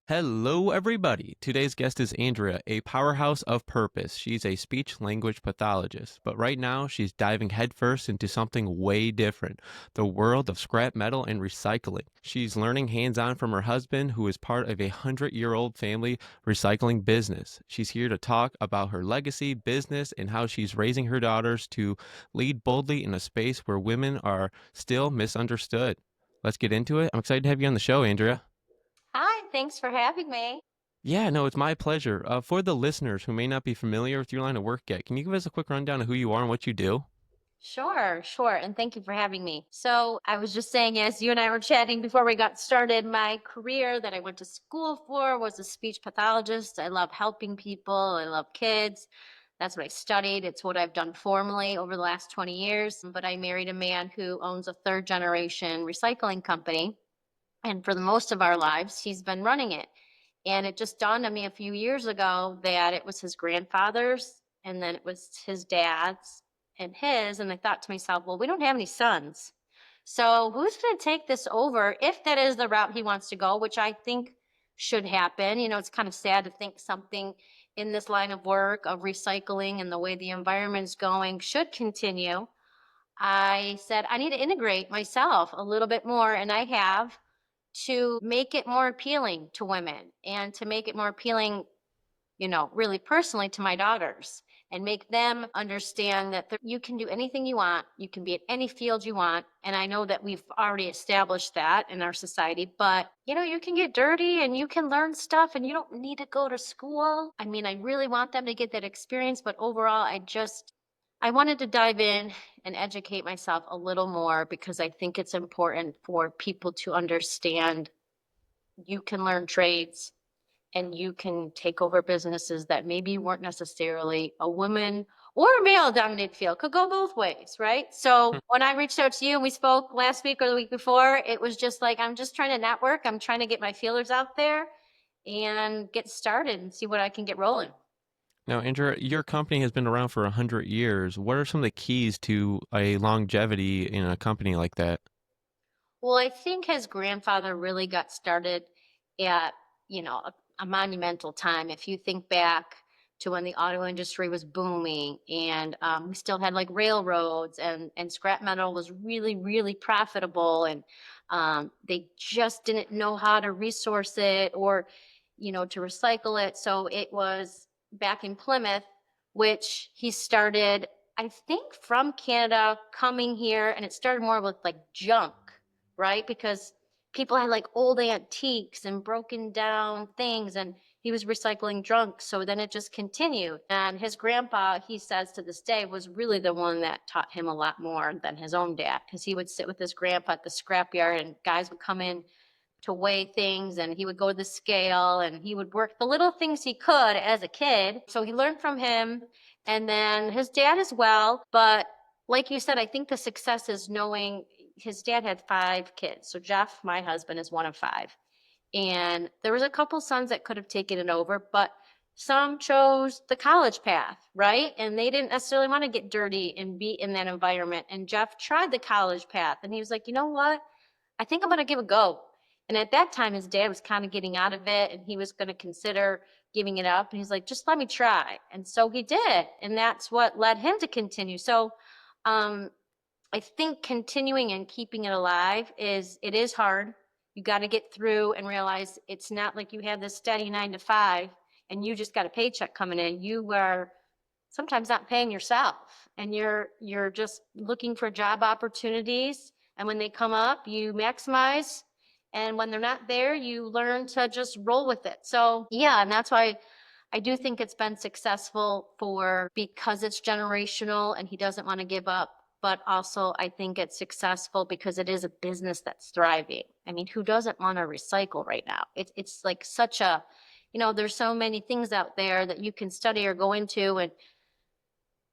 Hello, everybody. Today's guest is Andrea, a powerhouse of purpose. She's a speech language pathologist, but right now she's diving headfirst into something way different, the world of scrap metal and recycling. She's learning hands on from her husband, who is part of a 100-year-old family recycling business. She's here to talk about her legacy, business, and how she's raising her daughters to lead boldly in a space where women are still misunderstood. Let's get into it. I'm excited to have you on the show, Andrea. Hi, thanks for having me. Yeah, no, it's my pleasure. For the listeners who may not be familiar with your line of work yet, can you give us a quick rundown of who you are and what you do? Sure. And thank you for having me. So, I was just saying, as you and I were chatting before we got started, my career that I went to school for was a speech pathologist. I love helping people, I love kids. That's what I studied. It's what I've done formally over the last 20 years. But I married a man who owns a third generation recycling company. And for the most of our lives, he's been running it. And it just dawned on me a few years ago that it was his grandfather's and then it was his dad's and his. And I thought to myself, well, we don't have any sons. So who's going to take this over if that is the route he wants to go, which I think should happen? It's kind of sad to think something in this line of work of recycling and the way the environment is going should continue. I said, I need to integrate myself a little bit more. And I have to make it more appealing to women and to make it more appealing, really personally to my daughters and make them understand that you can do anything you want. You can be at any field you want. And I know that we've already established that in our society, but you can get dirty and you can learn stuff and you don't need to go to school. I mean, I really want them to get that experience, but overall, I wanted to dive in and educate myself a little more because I think it's important for people to understand you can learn trades and you can take over businesses that maybe weren't necessarily a woman or a male dominated field. Could go both ways, right? So when I reached out to you and we spoke last week or the week before, it was just like, I'm just trying to network. I'm trying to get my feelers out there and get started and see what I can get rolling. Now, Andrea, your company has been around for 100 years. What are some of the keys to a longevity in a company like that? Well, I think his grandfather really got started at, a monumental time. If you think back to when the auto industry was booming and we still had like railroads and scrap metal was really, really profitable and they just didn't know how to resource it or, to recycle it. So it was back in Plymouth, which he started, I think, from Canada coming here and it started more with like junk, right? Because people had like old antiques and broken down things, and he was recycling junk. So then it just continued. And his grandpa, he says to this day, was really the one that taught him a lot more than his own dad, because he would sit with his grandpa at the scrapyard, and guys would come in to weigh things and he would go to the scale and he would work the little things he could as a kid. So he learned from him and then his dad as well. But like you said, I think the success is knowing his dad had five kids. So Jeff, my husband, is one of five. And there was a couple sons that could have taken it over, but some chose the college path, right? And they didn't necessarily want to get dirty and be in that environment. And Jeff tried the college path and he was like, you know what? I think I'm going to give it a go. And at that time, his dad was kind of getting out of it and he was going to consider giving it up. And he's like, just let me try. And so he did. And that's what led him to continue. So um, I think continuing and keeping it alive it is hard. You got to get through and realize it's not like you have this steady 9 to 5 and you just got a paycheck coming in. You are sometimes not paying yourself and you're just looking for job opportunities. And when they come up, you maximize. And when they're not there, you learn to just roll with it. So yeah, and that's why I do think it's been successful for because it's generational and he doesn't want to give up. But also, I think it's successful because it is a business that's thriving. I mean, who doesn't want to recycle right now? It's like such a, there's so many things out there that you can study or go into, and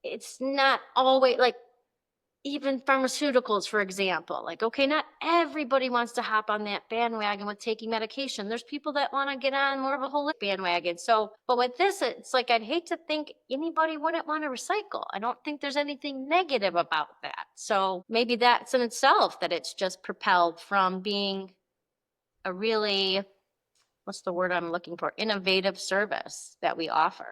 it's not always like even pharmaceuticals, for example, like, okay, not everybody wants to hop on that bandwagon with taking medication. There's people that want to get on more of a holistic bandwagon. So, but with this, it's like, I'd hate to think anybody wouldn't want to recycle. I don't think there's anything negative about that. So maybe that's in itself that it's just propelled from being a really what's the word I'm looking for? Innovative service that we offer.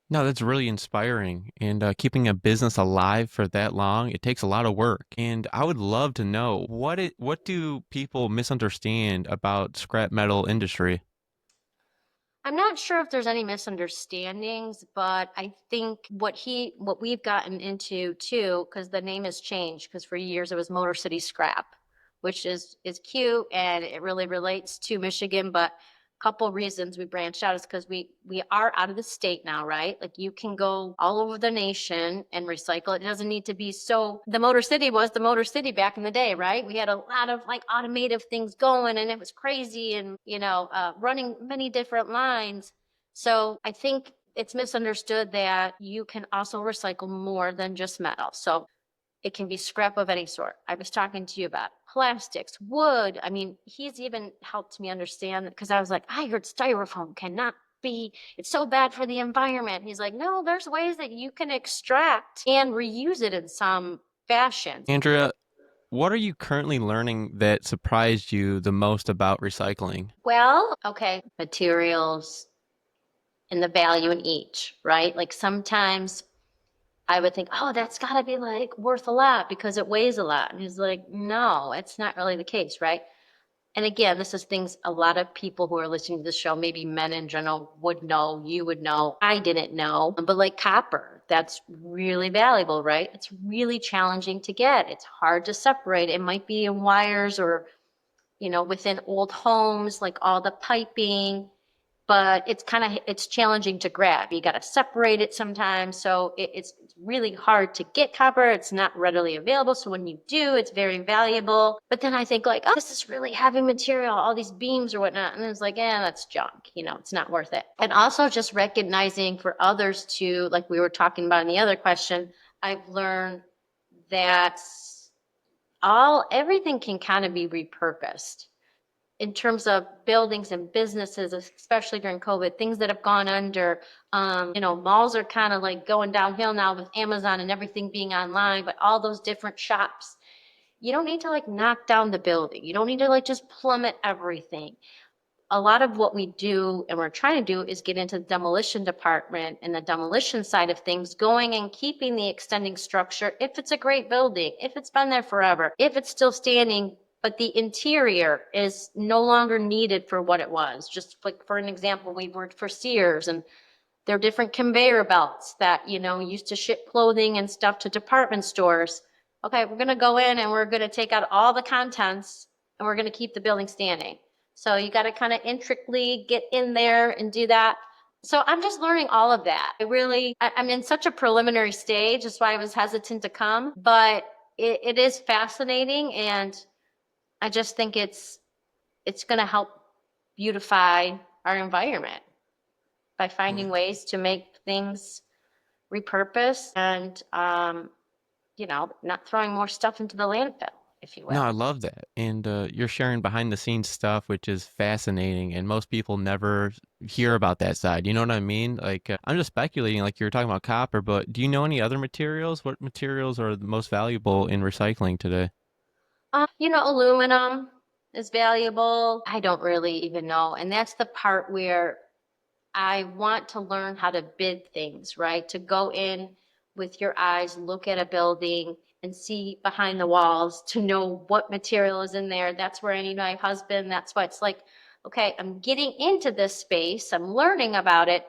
No, that's really inspiring. And keeping a business alive for that long, it takes a lot of work. And I would love to know what do people misunderstand about scrap metal industry? I'm not sure if there's any misunderstandings, but I think what we've gotten into too, because the name has changed, because for years it was Motor City Scrap, which is cute and it really relates to Michigan. But a couple reasons we branched out is because we are out of the state now, right? Like you can go all over the nation and recycle. It doesn't need to be so. The Motor City was the Motor City back in the day, right? We had a lot of like automative things going, and it was crazy, and running many different lines. So I think it's misunderstood that you can also recycle more than just metal. So it can be scrap of any sort. I was talking to you about plastics, wood. I mean, he's even helped me understand because I was like, I heard styrofoam cannot be, it's so bad for the environment. He's like, no, there's ways that you can extract and reuse it in some fashion. Andrea, what are you currently learning that surprised you the most about recycling? Well, okay, materials and the value in each, right? Like sometimes I would think, oh, that's got to be like worth a lot because it weighs a lot. And he's like, no, it's not really the case, right? And again, this is things a lot of people who are listening to the show, maybe men in general, would know, you would know. I didn't know. But like copper, that's really valuable, right? It's really challenging to get. It's hard to separate. It might be in wires or, within old homes, like all the piping, but it's challenging to grab. You got to separate it sometimes. So it's really hard to get copper. It's not readily available. So when you do, it's very valuable. But then I think like, oh, this is really heavy material, all these beams or whatnot. And it's like, that's junk. It's not worth it. And also just recognizing for others to, like we were talking about in the other question, I've learned that everything can kind of be repurposed in terms of buildings and businesses, especially during COVID, things that have gone under. Malls are kind of like going downhill now with Amazon and everything being online, but all those different shops, you don't need to like knock down the building. You don't need to like just plummet everything. A lot of what we do and we're trying to do is get into the demolition department and the demolition side of things, going and keeping the extending structure. If it's a great building, if it's been there forever, if it's still standing, but the interior is no longer needed for what it was. Just like for an example, we worked for Sears, and there are different conveyor belts that, used to ship clothing and stuff to department stores. Okay, we're going to go in and we're going to take out all the contents and we're going to keep the building standing. So you got to kind of intricately get in there and do that. So I'm just learning all of that. I'm in such a preliminary stage. That's why I was hesitant to come, but it is fascinating. And I just think it's going to help beautify our environment by finding ways to make things repurpose and not throwing more stuff into the landfill, if you No, I will. love that. And you're sharing behind the scenes stuff, which is fascinating. And most people never hear about that side. You know what I mean? Like, I'm just speculating, like you were talking about copper, but do you know any other materials? What materials are the most valuable in recycling today? Aluminum is valuable. I don't really even know. And that's the part where I want to learn how to bid things, right? To go in with your eyes, look at a building and see behind the walls to know what material is in there. That's where I need my husband. That's why it's like, okay, I'm getting into this space, I'm learning about it,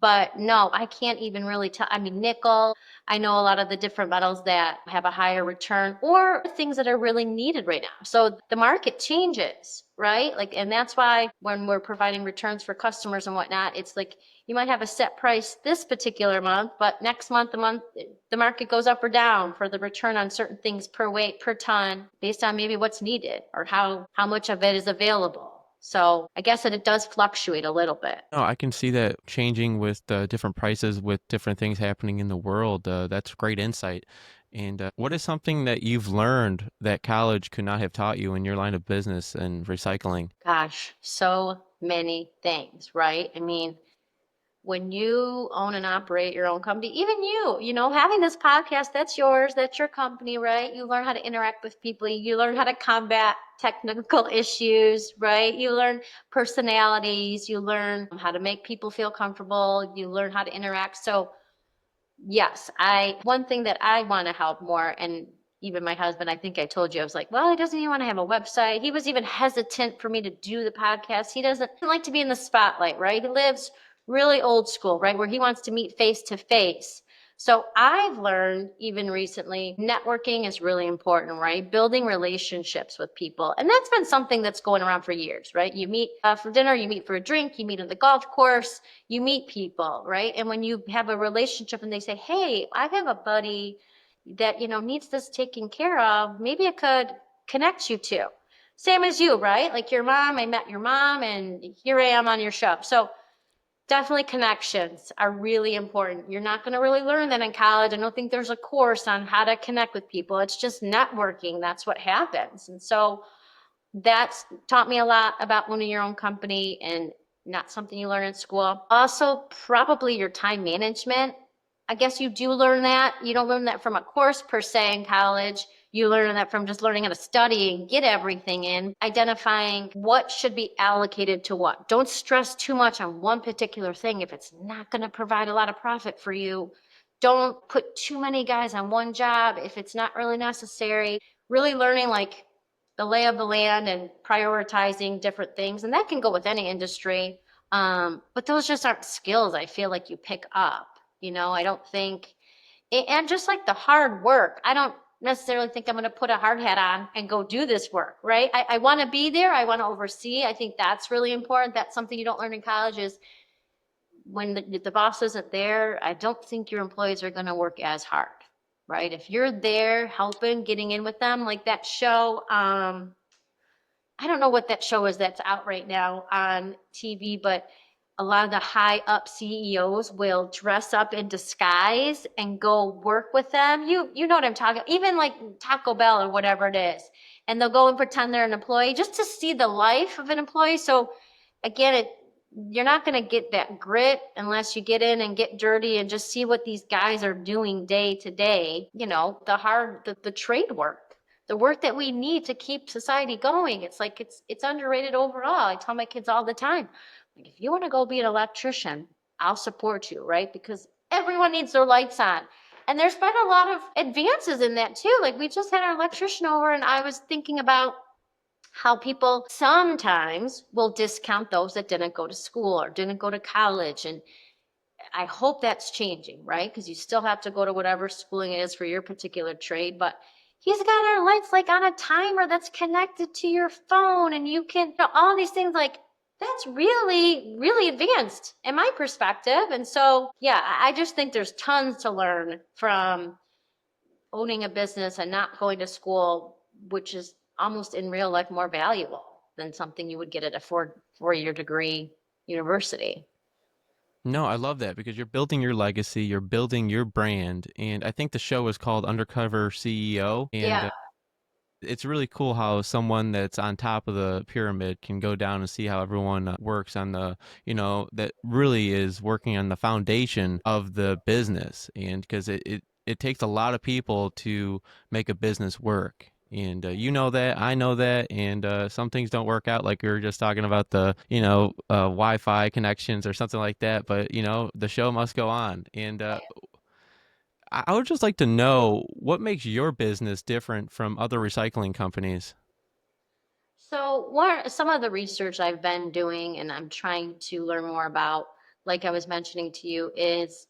but no, I can't even really tell. I mean, nickel, I know a lot of the different metals that have a higher return or things that are really needed right now. So the market changes, right? Like, and that's why when we're providing returns for customers and whatnot, it's like you might have a set price this particular month, but next month, the market goes up or down for the return on certain things per weight, per ton, based on maybe what's needed or how much of it is available. So I guess that it does fluctuate a little bit. No, I can see that changing with different prices with different things happening in the world. That's great insight. And what is something that you've learned that college could not have taught you in your line of business and recycling? Gosh, so many things, right? I mean, when you own and operate your own company, even having this podcast, that's yours, that's your company, right? You learn how to interact with people, you learn how to combat technical issues, right? You learn personalities, you learn how to make people feel comfortable, you learn how to interact. So yes, one thing that I want to help more, and even my husband, I think I told you, I was like, well, he doesn't even want to have a website. He was even hesitant for me to do the podcast. He doesn't like to be in the spotlight, right? He lives really old school, right? Where he wants to meet face to face. So I've learned even recently, networking is really important, right? Building relationships with people. And that's been something that's going around for years, right? You meet for dinner, you meet for a drink, you meet at the golf course, you meet people, right? And when you have a relationship and they say, hey, I have a buddy that, needs this taken care of, maybe I could connect you to. Same as you, right? Like your mom, I met your mom and here I am on your show. So definitely connections are really important. You're not going to really learn that in college. I don't think there's a course on how to connect with people. It's just networking. That's what happens. And so that's taught me a lot about owning your own company and not something you learn in school. Also, probably your time management. I guess you do learn that. You don't learn that from a course per se in college. You learn that from just learning how to study and get everything in, identifying what should be allocated to what. Don't stress too much on one particular thing if it's not going to provide a lot of profit for you. Don't put too many guys on one job if it's not really necessary. Really learning like the lay of the land and prioritizing different things. And that can go with any industry. But those just aren't skills I feel like you pick up. I don't think, and just like the hard work, I don't necessarily think I'm going to put a hard hat on and go do this work, right? I want to be there. I want to oversee. I think that's really important. That's something you don't learn in college is when the boss isn't there, I don't think your employees are going to work as hard, right? If you're there helping, getting in with them, like that show, I don't know what that show is that's out right now on TV, but a lot of the high up CEOs will dress up in disguise and go work with them. You know what I'm talking, even like Taco Bell or whatever it is. And they'll go and pretend they're an employee just to see the life of an employee. So again, you're not going to get that grit unless you get in and get dirty and just see what these guys are doing day to day, the trade work, the work that we need to keep society going. It's like it's underrated overall. I tell my kids all the time, like if you want to go be an electrician, I'll support you, right? Because everyone needs their lights on. And there's been a lot of advances in that too. Like we just had our electrician over and I was thinking about how people sometimes will discount those that didn't go to school or didn't go to college. And I hope that's changing, right? Because you still have to go to whatever schooling it is for your particular trade. But he's got our lights like on a timer that's connected to your phone, and you can, all these things like that's really, really advanced in my perspective. And so, yeah, I just think there's tons to learn from owning a business and not going to school, which is almost in real life more valuable than something you would get at a four-year degree university. No, I love that because you're building your legacy, you're building your brand, and I think the show is called Undercover CEO, and Yeah. it's really cool how someone that's on top of the pyramid can go down and see how everyone works on that really is working on the foundation of the business. And because it takes a lot of people to make a business work. And you know that, I know that, and some things don't work out, like we were just talking about the Wi-Fi connections or something like that. But the show must go on, and I would just like to know what makes your business different from other recycling companies. So some of the research I've been doing and I'm trying to learn more about, like I was mentioning to you, is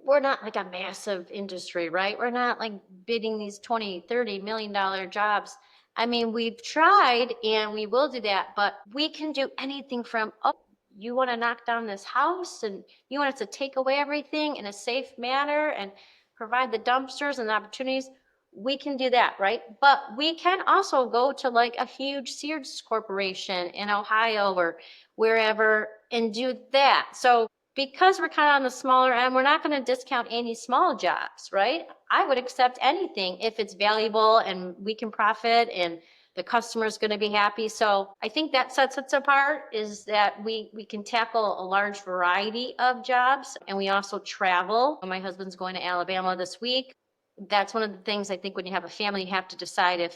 we're not like a massive industry, right? We're not like bidding these 20, $30 million jobs. I mean, we've tried and we will do that, but we can do anything from, oh, you want to knock down this house and you want us to take away everything in a safe manner and provide the dumpsters and the opportunities. We can do that, right? But we can also go to like a huge Sears corporation in Ohio or wherever and do that. So because we're kind of on the smaller end, we're not going to discount any small jobs, right? I would accept anything if it's valuable and we can profit and the customer's going to be happy. So I think that sets us apart is that we can tackle a large variety of jobs, and we also travel. My husband's going to Alabama this week. That's one of the things I think when you have a family, you have to decide if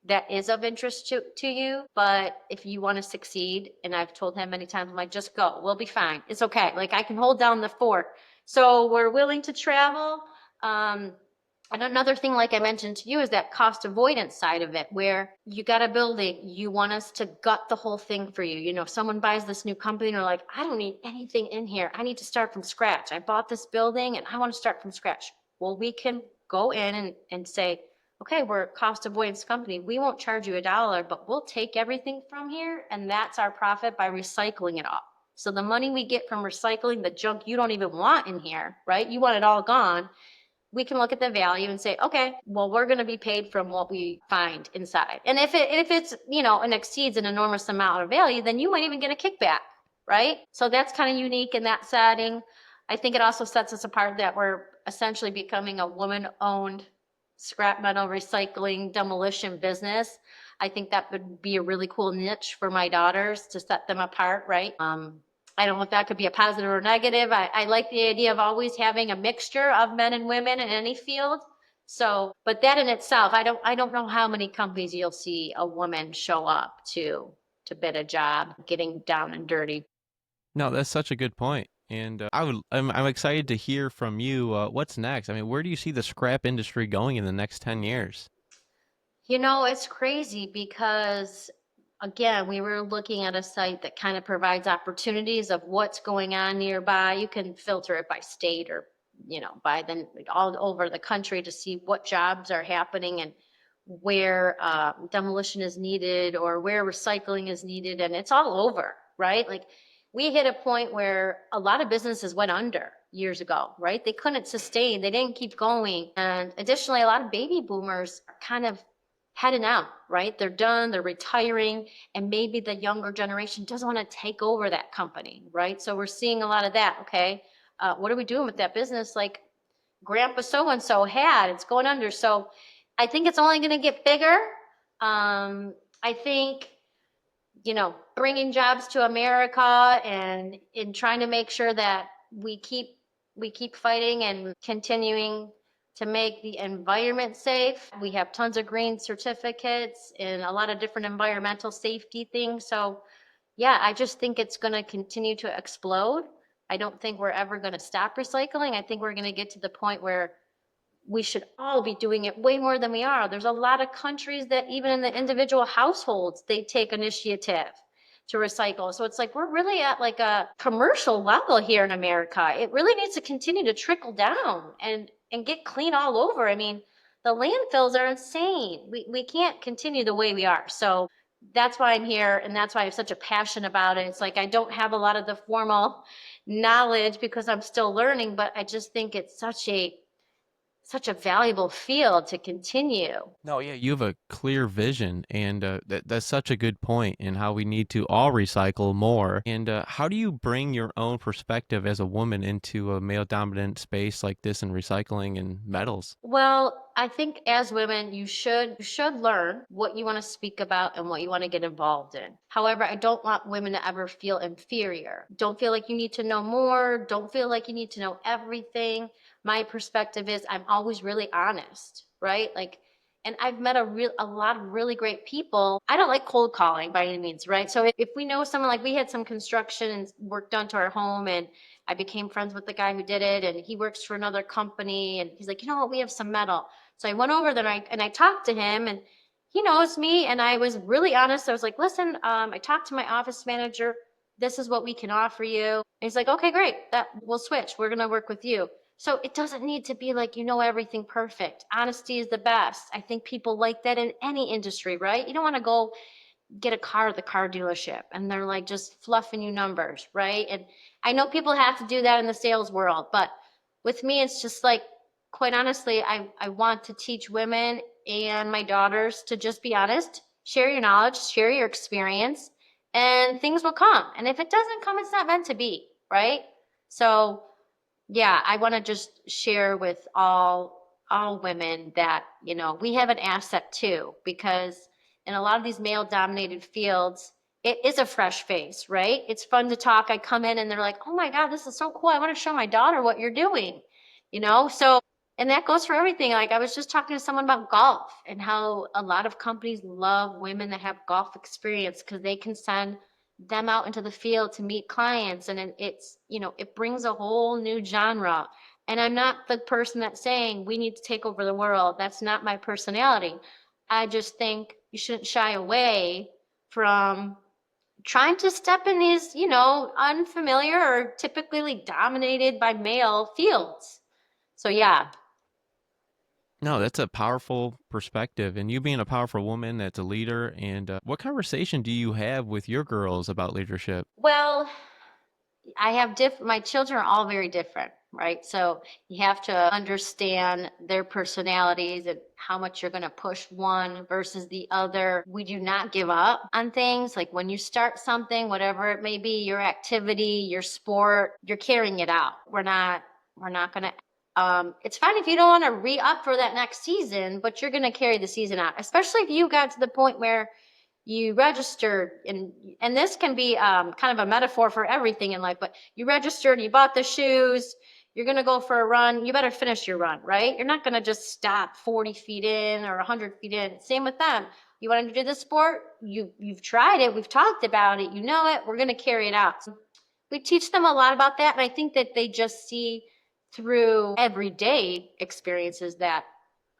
that is of interest to you. But if you want to succeed, and I've told him many times, I'm like, just go, we'll be fine. It's okay. Like I can hold down the fort. So we're willing to travel. Um, and another thing, like I mentioned to you, is that cost avoidance side of it, where you got a building, you want us to gut the whole thing for you. You know, if someone buys this new company and they're like, I don't need anything in here. I need to start from scratch. I bought this building and I want to start from scratch. Well, we can go in and say, okay, we're a cost avoidance company. We won't charge you $1, but we'll take everything from here. And that's our profit by recycling it all. So the money we get from recycling the junk you don't even want in here, right? You want it all gone. We can look at the value and say, okay, well, we're going to be paid from what we find inside. And if it's, you know, and exceeds an enormous amount of value, then you might even get a kickback, right? So that's kind of unique in that setting. I think it also sets us apart that we're essentially becoming a woman-owned scrap metal recycling demolition business. I think that would be a really cool niche for my daughters to set them apart, right? I don't know if that could be a positive or negative. I like the idea of always having a mixture of men and women in any field. So, but that in itself, I don't know how many companies you'll see a woman show up to bid a job, getting down and dirty. No, that's such a good point. And I'm excited to hear from you. What's next? I mean, where do you see the scrap industry going in the next 10 years? You know, it's crazy because, again, we were looking at a site that kind of provides opportunities of what's going on nearby. You can filter it by state or, you know, by then all over the country to see what jobs are happening and where demolition is needed or where recycling is needed. And it's all over, right? Like we hit a point where a lot of businesses went under years ago, right? They couldn't sustain, they didn't keep going. And additionally, a lot of baby boomers are kind of heading out, right? They're done, they're retiring, and maybe the younger generation doesn't want to take over that company, right? So we're seeing a lot of that. Okay, what are we doing with that business? Like Grandpa so and so had, it's going under. So I think it's only going to get bigger. I think, you know, bringing jobs to America and in trying to make sure that we keep fighting and continuing to make the environment safe. We have tons of green certificates and a lot of different environmental safety things. So yeah, I just think it's going to continue to explode. I don't think we're ever going to stop recycling. I think we're going to get to the point where we should all be doing it way more than we are. There's a lot of countries that even in the individual households, they take initiative to recycle. So it's like we're really at like a commercial level here in America. It really needs to continue to trickle down and get clean all over. I mean, the landfills are insane. We can't continue the way we are. So that's why I'm here and that's why I have such a passion about it. It's like I don't have a lot of the formal knowledge because I'm still learning, but I just think it's such a valuable field to continue. No, yeah, you have a clear vision, and that's such a good point in how we need to all recycle more. And how do you bring your own perspective as a woman into a male-dominant space like this in recycling and metals? Well, I think as women, you should learn what you want to speak about and what you want to get involved in. However, I don't want women to ever feel inferior. Don't feel like you need to know more. Don't feel like you need to know everything. My perspective is I'm always really honest, right? Like, and I've met a lot of really great people. I don't like cold calling by any means, right? So if we know someone, like we had some construction and work done to our home, and I became friends with the guy who did it, and he works for another company, and he's like, you know what, we have some metal. So I went over there and I talked to him, and he knows me, and I was really honest. I was like, listen, I talked to my office manager. This is what we can offer you. And he's like, okay, great. That we'll switch. We're gonna work with you. So it doesn't need to be like you know everything perfect. Honesty is the best. I think people like that in any industry, right? You don't want to go get a car at the car dealership and they're like just fluffing you numbers, right? And I know people have to do that in the sales world, but with me, it's just like, quite honestly, I want to teach women and my daughters to just be honest, share your knowledge, share your experience, and things will come. And if it doesn't come, it's not meant to be, right? So yeah, I want to just share with all women that, you know, we have an asset too, because in a lot of these male dominated fields, it is a fresh face, right? It's fun to talk. I come in and they're like, oh my God, this is so cool. I want to show my daughter what you're doing, you know? So, and that goes for everything. Like I was just talking to someone about golf and how a lot of companies love women that have golf experience because they can send them out into the field to meet clients. And it's, you know, it brings a whole new genre. And I'm not the person that's saying we need to take over the world. That's not my personality. I just think you shouldn't shy away from trying to step in these, you know, unfamiliar or typically dominated by male fields. So yeah. No, that's a powerful perspective. And you being a powerful woman that's a leader, and what conversation do you have with your girls about leadership? Well, I have my children are all very different, right? So you have to understand their personalities and how much you're going to push one versus the other. We do not give up on things. Like when you start something, whatever it may be, your activity, your sport, you're carrying it out. We're not going to it's fine if you don't want to re-up for that next season, but you're going to carry the season out, especially if you got to the point where you registered, and this can be kind of a metaphor for everything in life, but you registered, you bought the shoes, you're going to go for a run, you better finish your run, right? You're not going to just stop 40 feet in or 100 feet in. Same with them. You want to do this sport, you've tried it, we've talked about it, you know it, we're going to carry it out. So we teach them a lot about that, and I think that they just see through everyday experiences that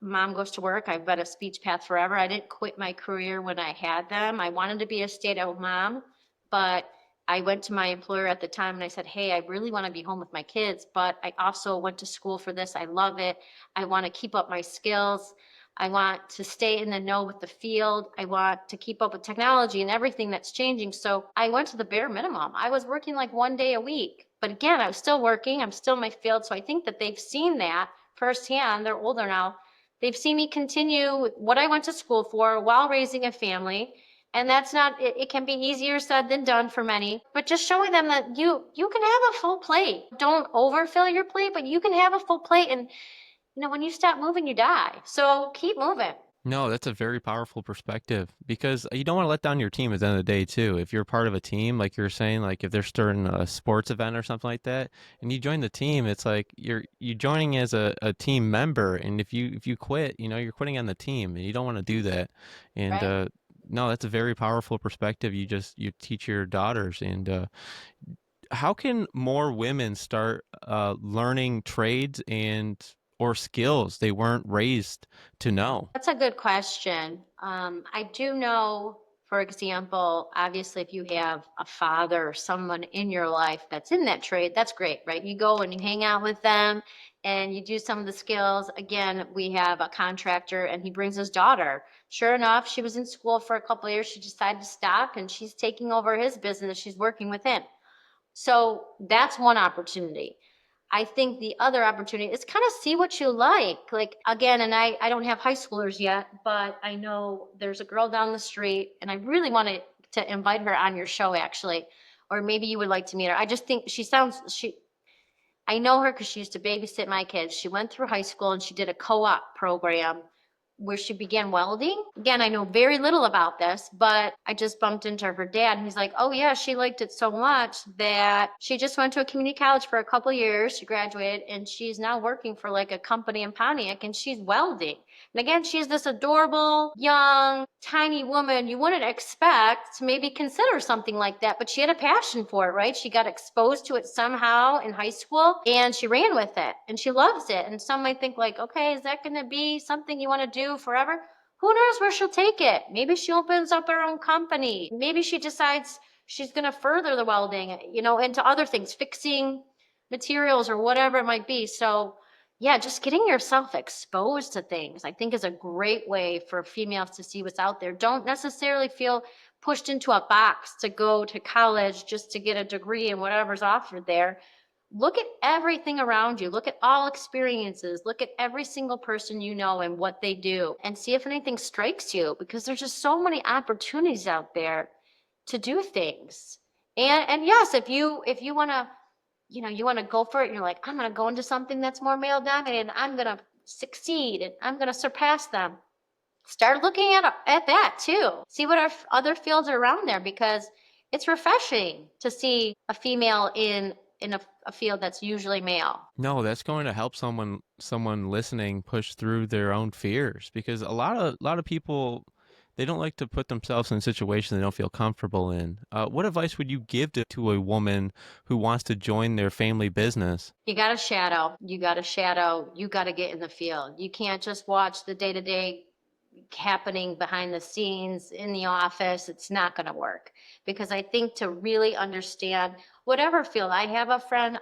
mom goes to work. I've been a speech path forever. I didn't quit my career when I had them. I wanted to be a stay-at-home mom, but I went to my employer at the time and I said, hey, I really want to be home with my kids, but I also went to school for this. I love it. I want to keep up my skills. I want to stay in the know with the field. I want to keep up with technology and everything that's changing. So I went to the bare minimum. I was working like 1 day a week. But again, I was still working. I'm still in my field. So I think that they've seen that firsthand. They're older now. They've seen me continue what I went to school for while raising a family. And that's not, it can be easier said than done for many, but just showing them that you can have a full plate. Don't overfill your plate, but you can have a full plate. And you know, when you stop moving, you die. So keep moving. No, that's a very powerful perspective because you don't want to let down your team at the end of the day too. If you're part of a team, like you're saying, like if they're starting a sports event or something like that, and you join the team, it's like you joining as a team member, and if you quit, you know, you're quitting on the team, and you don't want to do that. And Right. no, that's a very powerful perspective. You teach your daughters, and how can more women start learning trades and or skills they weren't raised to know? That's a good question. I do know, for example, obviously, if you have a father or someone in your life that's in that trade, that's great, right? You go and you hang out with them and you do some of the skills. Again, we have a contractor and he brings his daughter. Sure enough, she was in school for a couple of years. She decided to stop and she's taking over his business. She's working with him. So that's one opportunity. I think the other opportunity is kind of see what you like. Like again, and I don't have high schoolers yet, but I know there's a girl down the street and I really wanted to invite her on your show actually. Or maybe you would like to meet her. I just think I know her because she used to babysit my kids. She went through high school and she did a co-op program where she began welding. Again, I know very little about this, but I just bumped into her dad and he's like, oh yeah, she liked it so much that she just went to a community college for a couple of years. She graduated and she's now working for like a company in Pontiac and she's welding. And again, she's this adorable, young, tiny woman you wouldn't expect to maybe consider something like that, but she had a passion for it, right? She got exposed to it somehow in high school and she ran with it and she loves it. And some might think like, okay, is that going to be something you want to do forever? Who knows where she'll take it? Maybe she opens up her own company. Maybe she decides she's going to further the welding, you know, into other things, fixing materials or whatever it might be. So yeah, just getting yourself exposed to things, I think, is a great way for females to see what's out there. Don't necessarily feel pushed into a box to go to college just to get a degree and whatever's offered there. Look at everything around you. Look at all experiences. Look at every single person you know and what they do and see if anything strikes you because there's just so many opportunities out there to do things. And yes, if you want to you want to go for it and you're like, I'm going to go into something that's more male dominated and I'm going to succeed and I'm going to surpass them. Start looking at that too. See what other fields are around there, because it's refreshing to see a female in a field that's usually male. No, that's going to help someone listening push through their own fears because a lot of people they don't like to put themselves in situations they don't feel comfortable in. What advice would you give to a woman who wants to join their family business? You got to shadow. You got to shadow. You got to get in the field. You can't just watch the day to day happening behind the scenes in the office. It's not going to work, because I think to really understand whatever field. I have a friend,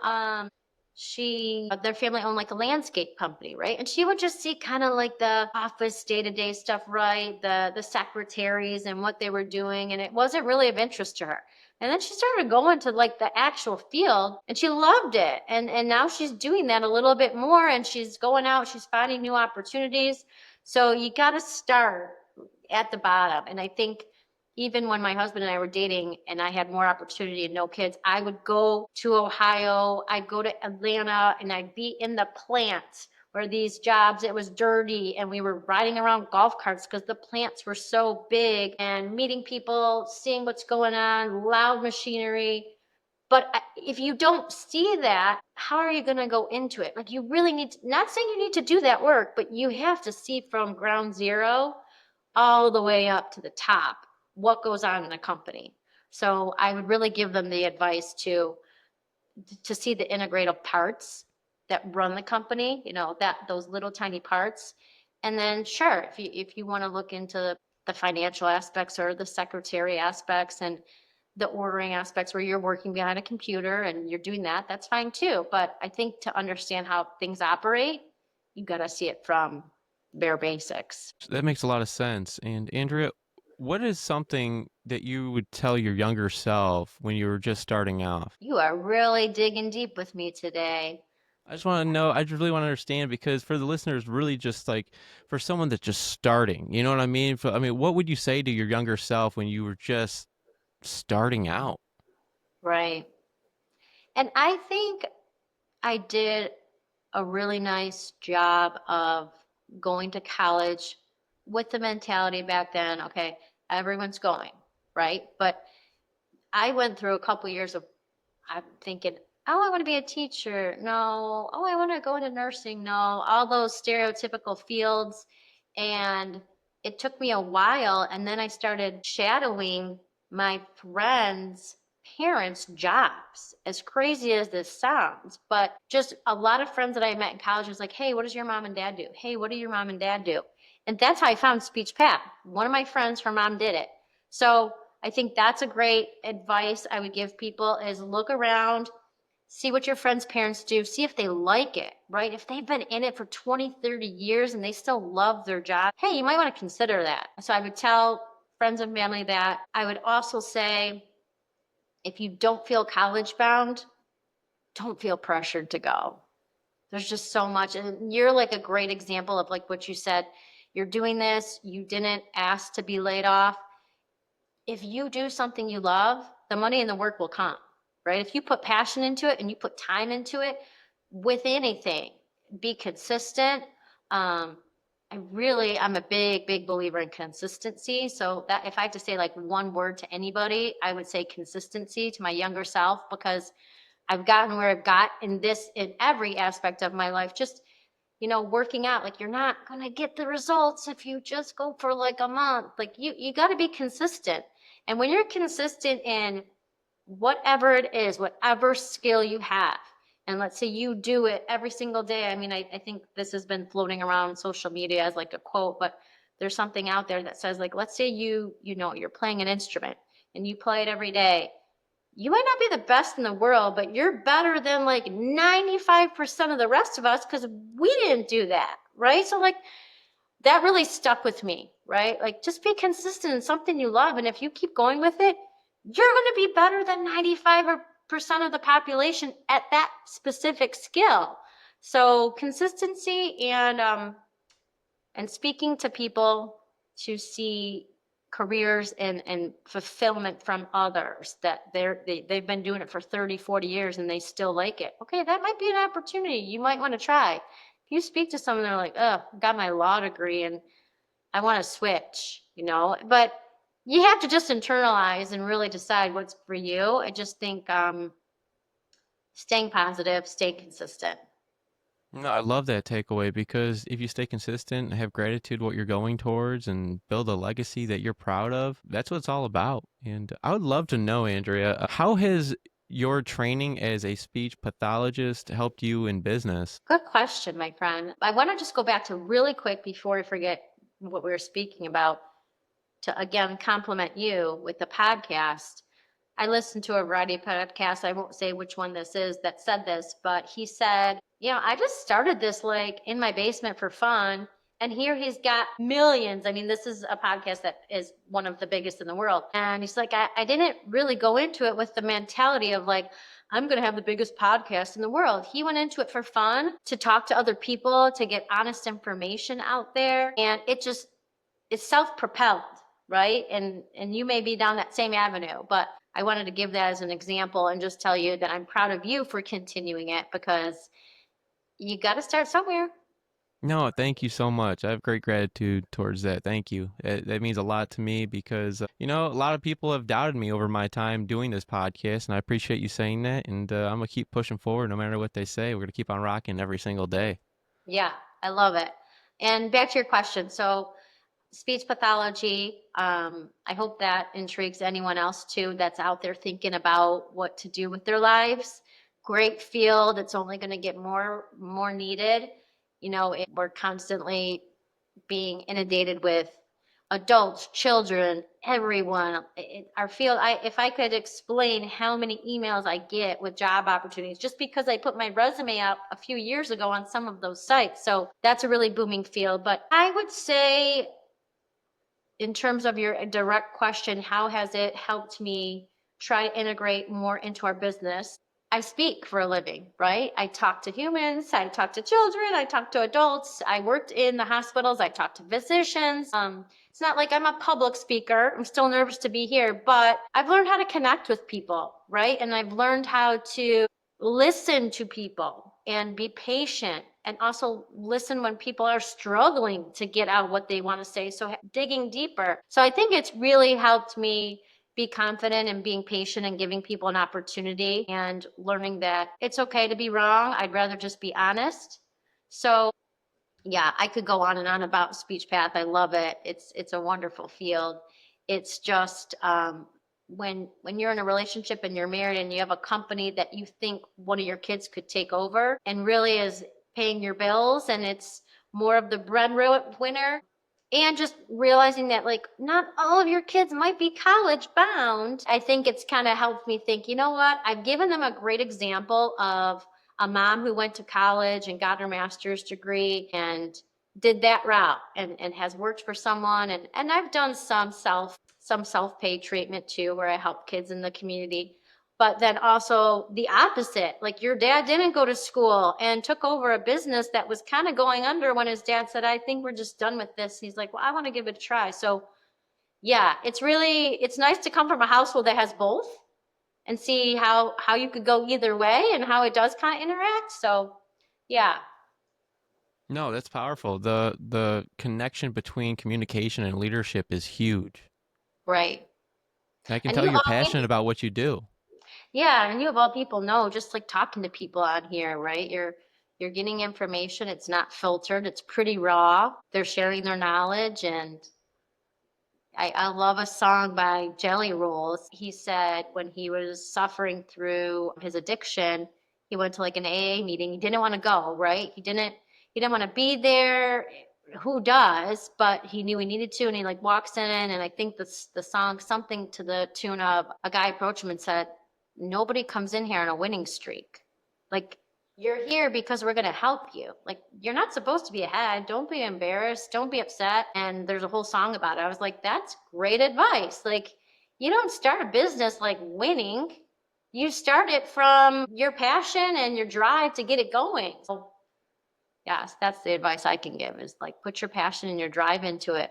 their family owned like a landscape company, right? And she would just see kind of like the office day to day stuff, right? The secretaries and what they were doing, and it wasn't really of interest to her. And then she started going to like the actual field and she loved it. And now she's doing that a little bit more, and she's going out, she's finding new opportunities. So you got to start at the bottom. And I think even when my husband and I were dating and I had more opportunity and no kids, I would go to Ohio, I'd go to Atlanta, and I'd be in the plants where these jobs, it was dirty, and we were riding around golf carts because the plants were so big, and meeting people, seeing what's going on, loud machinery. But if you don't see that, how are you going to go into it? Like, you really need to, not saying you need to do that work, but you have to see from ground zero all the way up to the top what goes on in a company. So I would really give them the advice to see the integrated parts that run the company, that those little tiny parts. And then sure, if you want to look into the financial aspects or the secretary aspects and the ordering aspects where you're working behind a computer and you're doing that, that's fine too. But I think to understand how things operate, you got to see it from bare basics. That makes a lot of sense. And Andrea, what is something that you would tell your younger self when you were just starting off? You are really digging deep with me today. I just want to know, I just really want to understand because for the listeners, really just like for someone that's just starting, you know what I mean? I mean, what would you say to your younger self when you were just starting out? Right. And I think I did a really nice job of going to college with the mentality back then, okay, everyone's going, right? But I went through a couple years of, I'm thinking, oh, I want to be a teacher. No. Oh, I want to go into nursing. No. All those stereotypical fields. And it took me a while. And then I started shadowing my friends' parents' jobs. As crazy as this sounds, but just a lot of friends that I met in college was like, hey, what does your mom and dad do? Hey, what do your mom and dad do? And that's how I found Speech Path. One of my friends, her mom did it. So I think that's a great advice I would give people is look around, see what your friends' parents do, see if they like it, right? If they've been in it for 20, 30 years and they still love their job, hey, you might want to consider that. So I would tell friends and family that. I would also say if you don't feel college bound, don't feel pressured to go. There's just so much. And you're like a great example of like what you said. You're doing this, you didn't ask to be laid off. If you do something you love, the money and the work will come, right? If you put passion into it and you put time into it with anything, be consistent. I'm a big, big believer in consistency. So that if I had to say like one word to anybody, I would say consistency to my younger self, because I've gotten where I've got in every aspect of my life. Just working out, like you're not going to get the results if you just go for like a month. Like you got to be consistent. And when you're consistent in whatever it is, whatever skill you have, and let's say you do it every single day. I mean, I think this has been floating around social media as like a quote, but there's something out there that says like, let's say you're playing an instrument and you play it every day. You might not be the best in the world, but you're better than like 95% of the rest of us because we didn't do that, right? So like that really stuck with me, right? Like just be consistent in something you love. And if you keep going with it, you're going to be better than 95% of the population at that specific skill. So consistency and speaking to people to see careers and fulfillment from others that they've been doing it for 30, 40 years and they still like it. Okay, that might be an opportunity you might want to try. If you speak to someone, they're like, oh, got my law degree and I want to switch, but you have to just internalize and really decide what's for you. I just think staying positive, staying consistent. No, I love that takeaway because if you stay consistent and have gratitude what you're going towards and build a legacy that you're proud of, that's what it's all about. And I would love to know, Andrea, how has your training as a speech pathologist helped you in business? Good question, my friend. I want to just go back to really quick before I forget what we were speaking about to again compliment you with the podcast. I listened to a variety of podcasts. I won't say which one this is that said this, but he said, I just started this like in my basement for fun. And here he's got millions. I mean, this is a podcast that is one of the biggest in the world. And he's like, I didn't really go into it with the mentality of like, I'm going to have the biggest podcast in the world. He went into it for fun, to talk to other people, to get honest information out there. And it's self-propelled, right? And you may be down that same avenue, but I wanted to give that as an example and just tell you that I'm proud of you for continuing it because you got to start somewhere. No, thank you so much. I have great gratitude towards that. Thank you. That means a lot to me because, a lot of people have doubted me over my time doing this podcast, and I appreciate you saying that. And I'm going to keep pushing forward no matter what they say. We're going to keep on rocking every single day. Yeah, I love it. And back to your question. So speech pathology, I hope that intrigues anyone else too that's out there thinking about what to do with their lives. Great field. It's only going to get more needed. We're constantly being inundated with adults, children, everyone. Our field, if I could explain how many emails I get with job opportunities, just because I put my resume out a few years ago on some of those sites. So that's a really booming field. But I would say, in terms of your direct question, how has it helped me try to integrate more into our business? I speak for a living, right? I talk to humans, I talk to children, I talk to adults. I worked in the hospitals, I talk to physicians. It's not like I'm a public speaker. I'm still nervous to be here, but I've learned how to connect with people, right? And I've learned how to listen to people and be patient and also listen when people are struggling to get out what they want to say. So digging deeper. So I think it's really helped me be confident and being patient and giving people an opportunity and learning that it's okay to be wrong. I'd rather just be honest. So yeah, I could go on and on about speech path. I love it. It's a wonderful field. It's just when you're in a relationship and you're married and you have a company that you think one of your kids could take over and really is paying your bills and it's more of the breadwinner, and just realizing that like not all of your kids might be college bound. I think it's kind of helped me think, you know what? I've given them a great example of a mom who went to college and got her master's degree and did that route and has worked for someone. And I've done some self-pay treatment too, where I help kids in the community. But then also the opposite, like your dad didn't go to school and took over a business that was kind of going under when his dad said, I think we're just done with this. He's like, well, I want to give it a try. So yeah, it's nice to come from a household that has both and see how you could go either way and how it does kind of interact. So yeah, No, that's powerful. The connection between communication and leadership is huge. right. And I can And tell you of you're all passionate people, about what you do. yeah, and you of all people know, just like talking to people on here, right? You're getting information. It's not filtered. It's pretty raw. They're sharing their knowledge, and I love a song by Jelly Rolls. He said when he was suffering through his addiction, he went to like an AA meeting. He didn't want to go, right? He didn't want to be there. Who does? But he knew he needed to, and he like walks in, and I think the song something to the tune of a guy approached him and said, "Nobody comes in here on a winning streak. Like you're here because we're going to help you. Like you're not supposed to be ahead. Don't be embarrassed. Don't be upset." And there's a whole song about it. I was like, that's great advice. Like you don't start a business like winning. You start it from your passion and your drive to get it going. So yes, that's the advice I can give is like put your passion and your drive into it.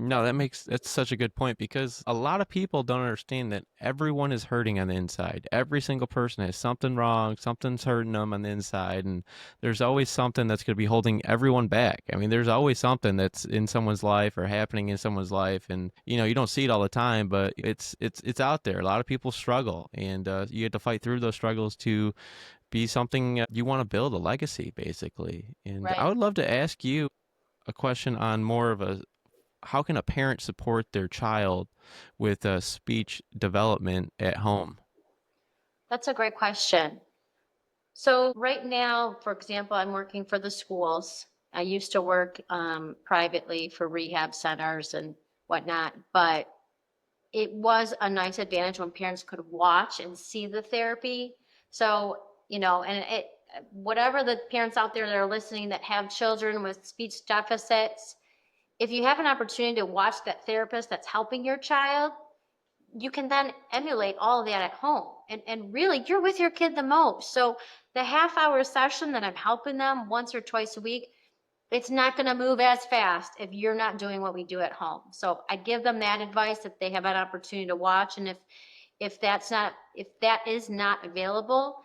No, that's such a good point because a lot of people don't understand that everyone is hurting on the inside. Every single person has something wrong, something's hurting them on the inside, and there's always something that's going to be holding everyone back. I mean, there's always something that's in someone's life or happening in someone's life, and you don't see it all the time, but it's out there. A lot of people struggle, and you have to fight through those struggles to be something you want to build a legacy, basically. And I Right. would love to ask you a question on more of a how can a parent support their child with speech development at home? That's a great question. So right now, for example, I'm working for the schools. I used to work privately for rehab centers and whatnot, but it was a nice advantage when parents could watch and see the therapy. So, and whatever the parents out there that are listening that have children with speech deficits, if you have an opportunity to watch that therapist that's helping your child, you can then emulate all of that at home. And really, you're with your kid the most. So the half-hour session that I'm helping them once or twice a week, it's not going to move as fast if you're not doing what we do at home. So I give them that advice if they have an opportunity to watch. And if that is not available,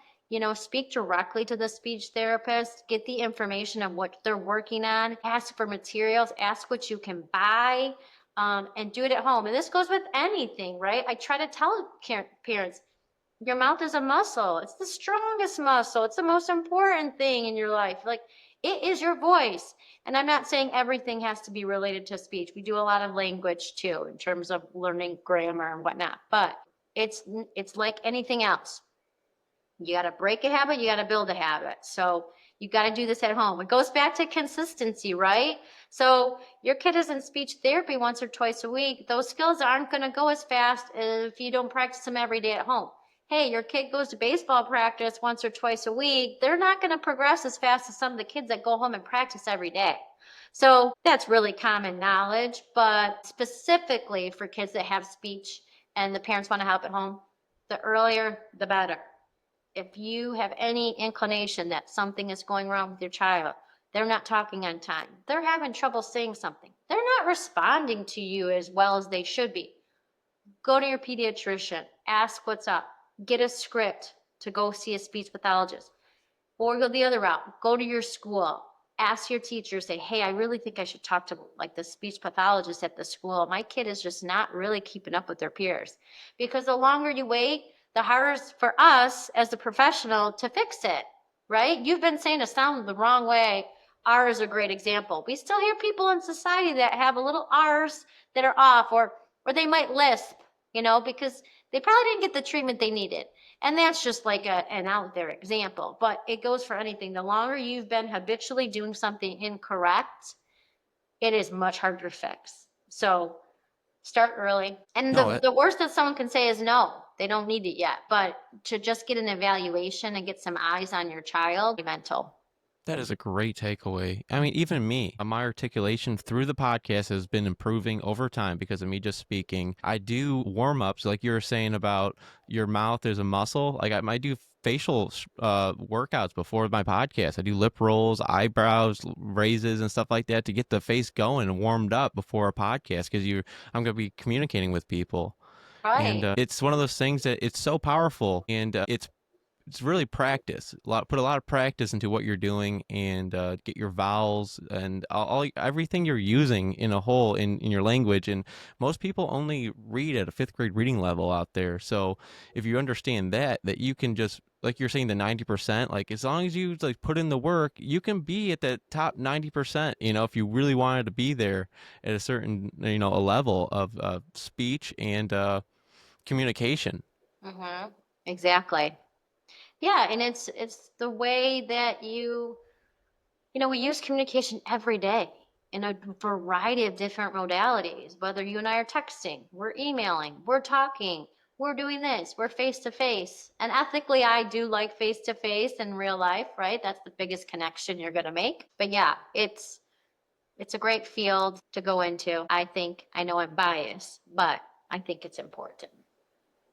speak directly to the speech therapist, get the information of what they're working on, ask for materials, ask what you can buy, and do it at home. And this goes with anything, right? I try to tell parents, your mouth is a muscle. It's the strongest muscle. It's the most important thing in your life. Like, it is your voice. And I'm not saying everything has to be related to speech. We do a lot of language too, in terms of learning grammar and whatnot. But it's it's like anything else. You got to break a habit, you got to build a habit. So you got to do this at home. It goes back to consistency, right? So your kid is in speech therapy once or twice a week. Those skills aren't going to go as fast if you don't practice them every day at home. Hey, your kid goes to baseball practice once or twice a week. They're not going to progress as fast as some of the kids that go home and practice every day. So that's really common knowledge, but specifically for kids that have speech and the parents want to help at home, the earlier, the better. If you have any inclination that something is going wrong with your child, they're not talking on time, they're having trouble saying something, they're not responding to you as well as they should be, go to your pediatrician, ask what's up, get a script to go see a speech pathologist. Or go the other route, go to your school, ask your teacher, say, hey, I really think I should talk to like the speech pathologist at the school. My kid is just not really keeping up with their peers. Because the longer you wait, the harder it's for us as a professional to fix it, right? You've been saying a sound the wrong way. R is a great example. We still hear people in society that have a little R's that are off, or they might lisp, because they probably didn't get the treatment they needed. And that's just like an out there example, but it goes for anything. The longer you've been habitually doing something incorrect, it is much harder to fix. So start early. And No, the worst that someone can say is no, they don't need it yet. But to just get an evaluation and get some eyes on your child, mental. that is a great takeaway. I mean, even me, my articulation through the podcast has been improving over time because of me just speaking. I do warm ups, like you were saying about your mouth is a muscle. Like I do facial workouts before my podcast. I do lip rolls, eyebrows raises, and stuff like that to get the face going and warmed up before a podcast because I'm going to be communicating with people. And Right. it's one of those things that it's so powerful and it's really practice. Put a lot of practice into what you're doing, and get your vowels and everything you're using in a whole in your language. And most people only read at a fifth grade reading level out there. So if you understand that you can just like you're saying the 90%, like as long as you like put in the work, you can be at the top 90%. If you really wanted to be there at a certain a level of speech and communication. Mm-hmm. Exactly. Yeah, and it's the way that we use communication every day in a variety of different modalities. Whether you and I are texting, we're emailing, we're talking, we're doing this, we're face to face. And ethically, I do like face to face in real life, right? That's the biggest connection you're going to make. But yeah, it's a great field to go into. I know I'm biased, but I think it's important.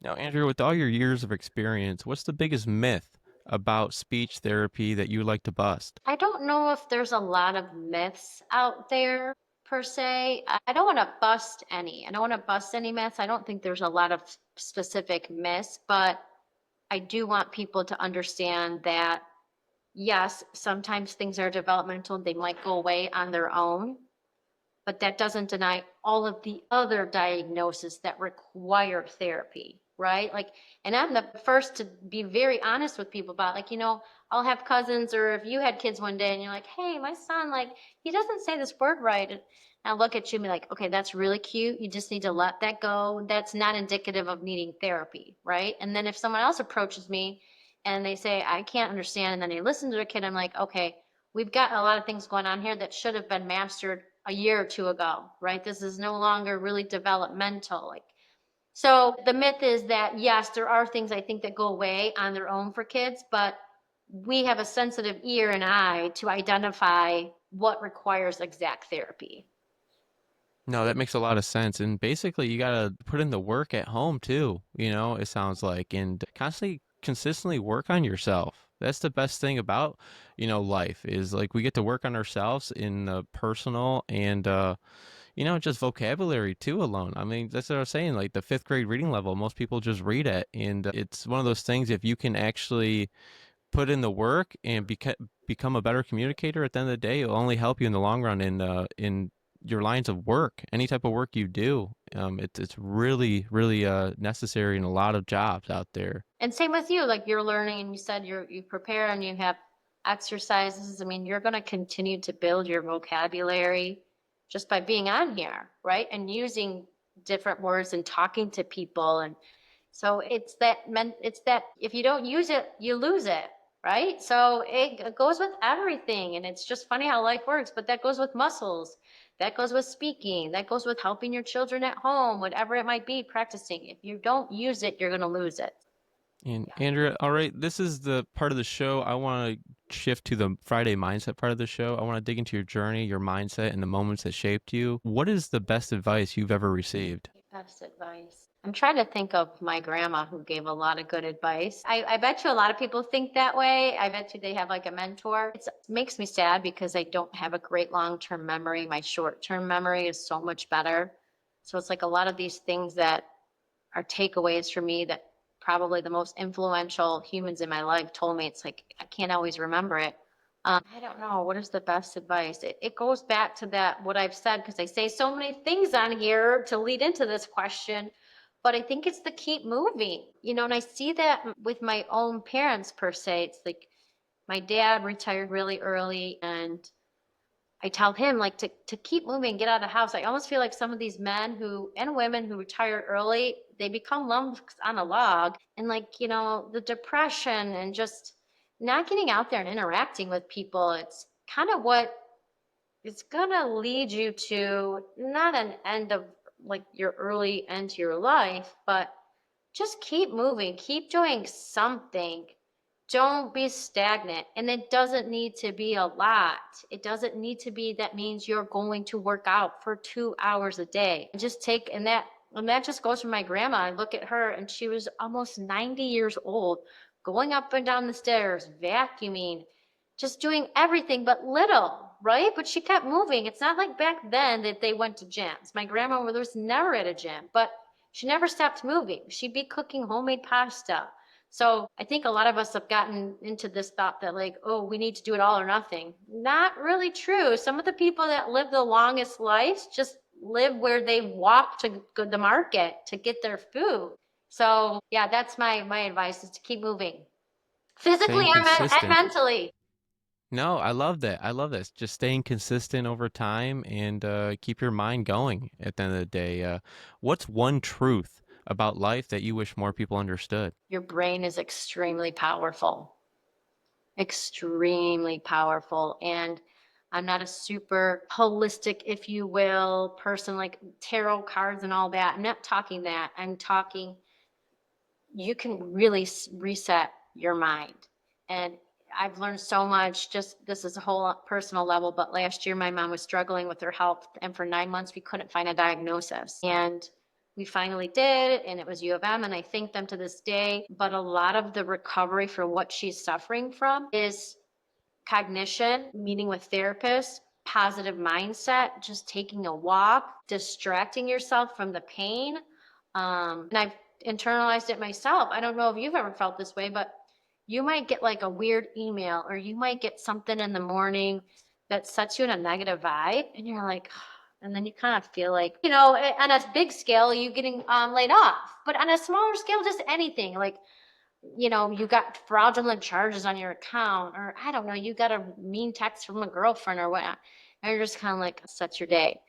Now, Andrew, with all your years of experience, what's the biggest myth about speech therapy that you would like to bust? I don't know if there's a lot of myths out there per se. I don't want to bust any. I don't want to bust any myths. I don't think there's a lot of specific myths, but I do want people to understand that yes, sometimes things are developmental. They might go away on their own, but that doesn't deny all of the other diagnoses that require therapy, right? Like, and I'm the first to be very honest with people about, like, I'll have cousins, or if you had kids one day and you're like, hey, my son, like, he doesn't say this word right. And I'll look at you and be like, okay, that's really cute. You just need to let that go. That's not indicative of needing therapy, right? And then if someone else approaches me and they say, I can't understand, and then they listen to their kid, I'm like, okay, we've got a lot of things going on here that should have been mastered a year or two ago, right? This is no longer really developmental. Like, so the myth is that yes, there are things I think that go away on their own for kids, but we have a sensitive ear and eye to identify what requires exact therapy. No, that makes a lot of sense. And basically, you got to put in the work at home too, it sounds like, and constantly, consistently work on yourself. That's the best thing about, life is like we get to work on ourselves in the personal and, just vocabulary too alone. I mean, that's what I was saying. Like the fifth grade reading level, most people just read it. And it's one of those things, if you can actually put in the work and become a better communicator at the end of the day, it'll only help you in the long run in your lines of work, any type of work you do. It's really really necessary in a lot of jobs out there. And same with you, like you're learning and you said you prepare and you have exercises. I mean, you're going to continue to build your vocabulary just by being on here, right? And using different words and talking to people. And so it's that if you don't use it, you lose it, right? So it goes with everything. And it's just funny how life works, but that goes with muscles. That goes with speaking. That goes with helping your children at home, whatever it might be, practicing. If you don't use it, you're going to lose it. And Andrea, all right, this is the part of the show I want to shift to the Friday mindset part of the show. I want to dig into your journey, your mindset, and the moments that shaped you. What is the best advice you've ever received? Best advice. I'm trying to think of my grandma who gave a lot of good advice. I bet you a lot of people think that way. I bet you they have like a mentor. It makes me sad because I don't have a great long-term memory. My short-term memory is so much better. So it's like a lot of these things that are takeaways for me that probably the most influential humans in my life told me. It's like I can't always remember it. I don't know. What is the best advice? It goes back to that, what I've said, because I say so many things on here to lead into this question. But I think it's the keep moving, and I see that with my own parents per se. It's like my dad retired really early, and I tell him like to keep moving, get out of the house. I almost feel like some of these men who and women who retire early, they become lumps on a log, and like, the depression and just not getting out there and interacting with people. It's kind of what it's gonna lead you to not an end of like your early end to your life, but just keep moving, keep doing something. Don't be stagnant. And it doesn't need to be a lot. It doesn't need to be that means you're going to work out for 2 hours a day. Just take and that just goes for my grandma. I look at her and she was almost 90 years old, going up and down the stairs, vacuuming, just doing everything but little, right? But she kept moving. It's not like back then that they went to gyms. My grandma was never at a gym, but she never stopped moving. She'd be cooking homemade pasta. So I think a lot of us have gotten into this thought that like, oh, we need to do it all or nothing. Not really true. Some of the people that live the longest lives just live where they walk to go to the market to get their food. So yeah, that's my advice is to keep moving physically Staying and consistent. mentally. No, I love that. I love this. Just staying consistent over time and keep your mind going at the end of the day. What's one truth about life that you wish more people understood? Your brain is extremely powerful. And I'm not a super holistic, if you will, person like tarot cards and all that. I'm not talking that. I'm talking you can really reset your mind. And I've learned so much. Just this is a whole personal level, but last year my mom was struggling with her health, and for 9 months we couldn't find a diagnosis. And we finally did, and it was U of M, and I thank them to this day. But a lot of the recovery for what she's suffering from is cognition, meeting with therapists, positive mindset, just taking a walk, distracting yourself from the pain. And I've internalized it myself. I don't know if you've ever felt this way, but you might get like a weird email or you might get something in the morning that sets you in a negative vibe. And you're like, and then you kind of feel like, on a big scale, you getting laid off. But on a smaller scale, just anything like, you got fraudulent charges on your account, or I don't know, you got a mean text from a girlfriend or what, and you're just kind of like, sets your day.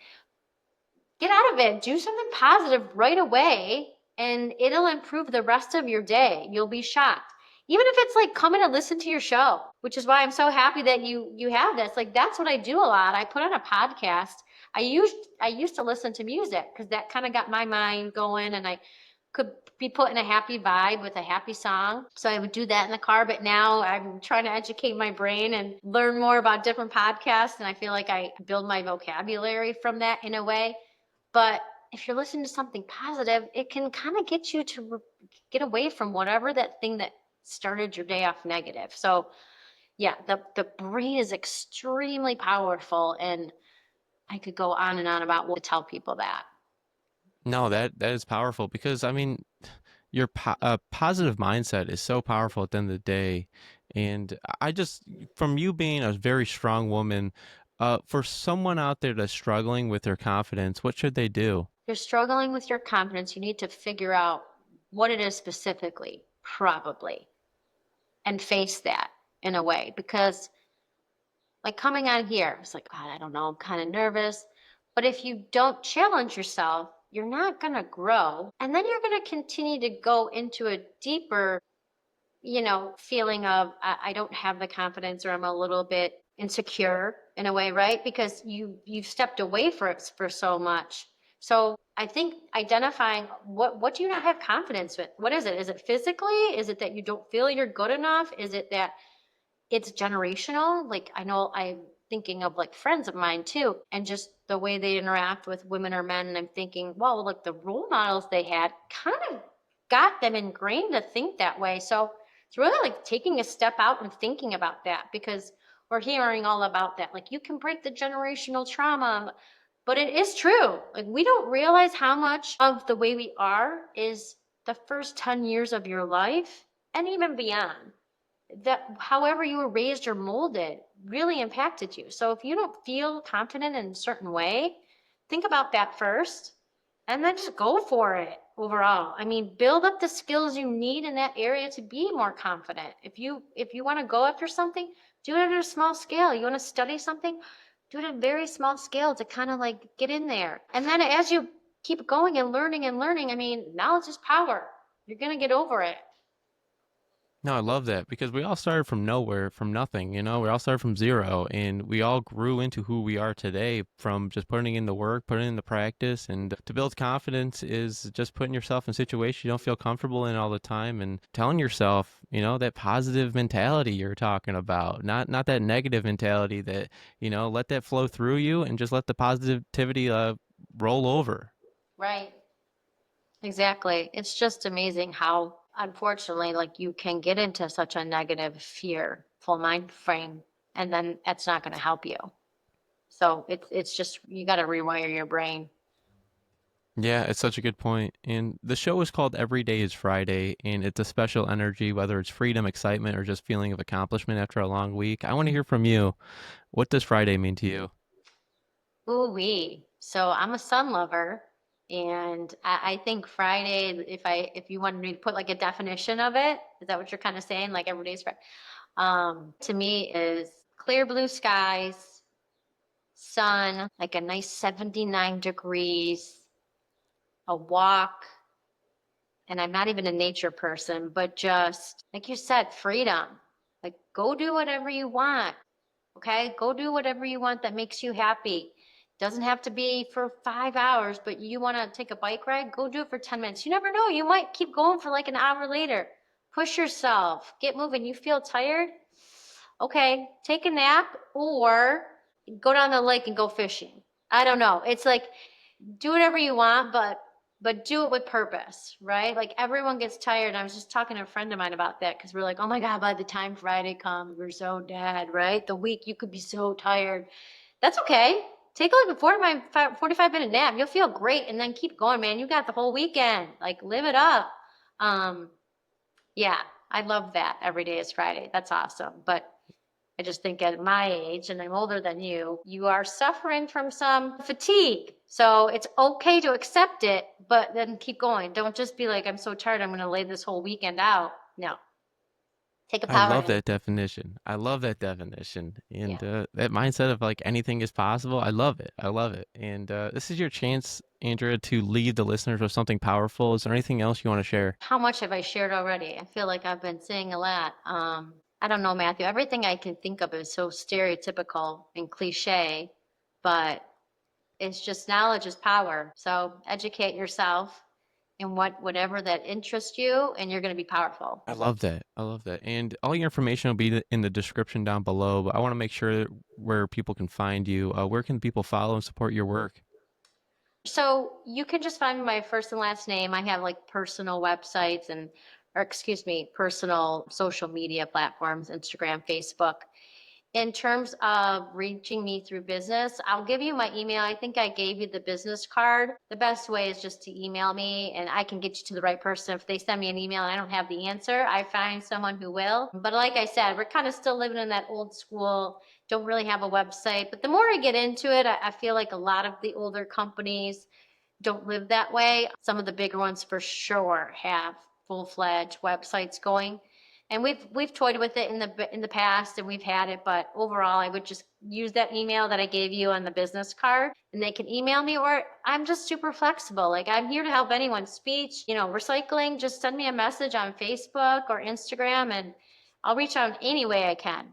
Get out of it. Do something positive right away, and it'll improve the rest of your day. You'll be shocked. Even if it's like coming to listen to your show, which is why I'm so happy that you have this. Like that's what I do a lot. I put on a podcast. I used to listen to music because that kind of got my mind going, and I could be put in a happy vibe with a happy song. So I would do that in the car. But now I'm trying to educate my brain and learn more about different podcasts. And I feel like I build my vocabulary from that in a way. But if you're listening to something positive, it can kind of get you to get away from whatever that thing that started your day off negative. So yeah, the brain is extremely powerful, and I could go on and on about what to tell people that. No, that is powerful because I mean, your positive mindset is so powerful at the end of the day. And I just, from you being a very strong woman, for someone out there that's struggling with their confidence, what should they do? You're struggling with your confidence, you need to figure out what it is specifically, probably, and face that in a way. Because like coming on here, it's like, God, I don't know, I'm kind of nervous. But if you don't challenge yourself, you're not going to grow. And then you're going to continue to go into a deeper, feeling of I don't have the confidence, or I'm a little bit insecure in a way, right? Because you've stepped away for it for so much. So I think identifying what do you not have confidence with? What is it? Is it physically? Is it that you don't feel you're good enough? Is it that it's generational? Like I know I'm thinking of like friends of mine too, and just the way they interact with women or men. And I'm thinking, well, like the role models they had kind of got them ingrained to think that way. So it's really like taking a step out and thinking about that, because we're hearing all about that. Like you can break the generational trauma, but it is true. Like we don't realize how much of the way we are is the first 10 years of your life and even beyond. That however you were raised or molded really impacted you. So if you don't feel confident in a certain way, think about that first and then just go for it overall. I mean, build up the skills you need in that area to be more confident. If you want to go after something, do it at a small scale. You want to study something, do it at a very small scale to kind of like get in there. And then as you keep going and learning, I mean, knowledge is power. You're going to get over it. No, I love that because we all started from nowhere, from nothing, we all started from zero and we all grew into who we are today from just putting in the work, putting in the practice. And to build confidence is just putting yourself in situations you don't feel comfortable in all the time and telling yourself, that positive mentality you're talking about, not that negative mentality that, let that flow through you and just let the positivity roll over. Right. Exactly. It's just amazing how, unfortunately, like you can get into such a negative, fearful mind frame, and then that's not going to help you. So it's just you got to rewire your brain. Yeah, it's such a good point. And the show is called Every Day is Friday, and it's a special energy, whether it's freedom, excitement, or just feeling of accomplishment after a long week. I want to hear from you. What does Friday mean to you? Ooh wee. So I'm a sun lover, and I think Friday, if you wanted me to put like a definition of it, is that what you're kind of saying? Like every day's Friday. To me is clear blue skies, sun, like a nice 79 degrees, a walk. And I'm not even a nature person, but just like you said, freedom. Like go do whatever you want. Okay. Go do whatever you want that makes you happy. Doesn't have to be for 5 hours, but you want to take a bike ride, go do it for 10 minutes. You never know. You might keep going for like an hour later. Push yourself, get moving. You feel tired? Okay, take a nap or go down the lake and go fishing. I don't know. It's like do whatever you want, but do it with purpose, right? Like everyone gets tired. I was just talking to a friend of mine about that because we're like, oh my God, by the time Friday comes, we're so dead, right? The week you could be so tired. That's okay. Take like a 45-minute nap. You'll feel great and then keep going, man. You got the whole weekend. Like live it up. Um, yeah, I love that. Every day is Friday. That's awesome. But I just think at my age, and I'm older than you are suffering from some fatigue. So it's okay to accept it, but then keep going. Don't just be like, I'm so tired, I'm going to lay this whole weekend out. No, take a I power love nap. that definition. I love that definition. Yeah. And that mindset of like anything is possible. I love it. I love it. And this is your chance, Andrea, to leave the listeners with something powerful. Is there anything else you want to share? How much have I shared already? I feel like I've been saying a lot. I don't know, Matthew. Everything I can think of is so stereotypical and cliche, but it's just knowledge is power. So educate yourself in whatever that interests you, and you're going to be powerful. I love that. I love that. And all your information will be in the description down below. But I want to make sure where people can find you. Where can people follow and support your work? So you can just find my first and last name. I have like personal websites and, or excuse me, personal social media platforms, Instagram, Facebook. In terms of reaching me through business, I'll give you my email. I think I gave you the business card. The best way is just to email me and I can get you to the right person. If they send me an email and I don't have the answer, I find someone who will. But like I said, we're kind of still living in that old school, don't really have a website. But the more I get into it, I feel like a lot of the older companies don't live that way. Some of the bigger ones for sure have full-fledged websites going. And we've toyed with it in the past and we've had it, but overall I would just use that email that I gave you on the business card and they can email me, or I'm just super flexible. Like I'm here to help anyone. Speech, recycling, just send me a message on Facebook or Instagram and I'll reach out any way I can.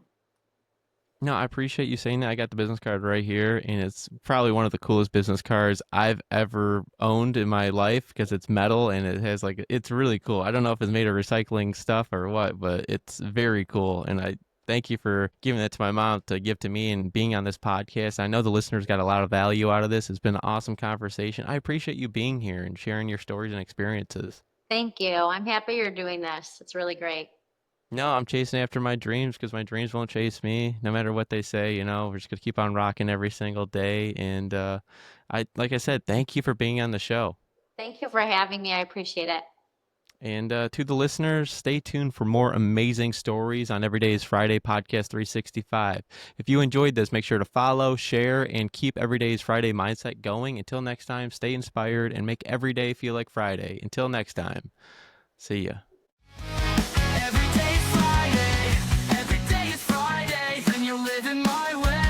No, I appreciate you saying that. I got the business card right here, and it's probably one of the coolest business cards I've ever owned in my life because it's metal and it has like it's really cool. I don't know if it's made of recycling stuff or what, but it's very cool. And I thank you for giving that to my mom to give to me and being on this podcast. I know the listeners got a lot of value out of this. It's been an awesome conversation. I appreciate you being here and sharing your stories and experiences. Thank you. I'm happy you're doing this. It's really great. No, I'm chasing after my dreams because my dreams won't chase me, no matter what they say. We're just gonna keep on rocking every single day. And like I said, thank you for being on the show. Thank you for having me. I appreciate it. And to the listeners, stay tuned for more amazing stories on Every Day is Friday Podcast 365. If you enjoyed this, make sure to follow, share, and keep Every Day is Friday mindset going. Until next time, stay inspired and make every day feel like Friday. Until next time, see ya. Every day is Friday, then you're living my way.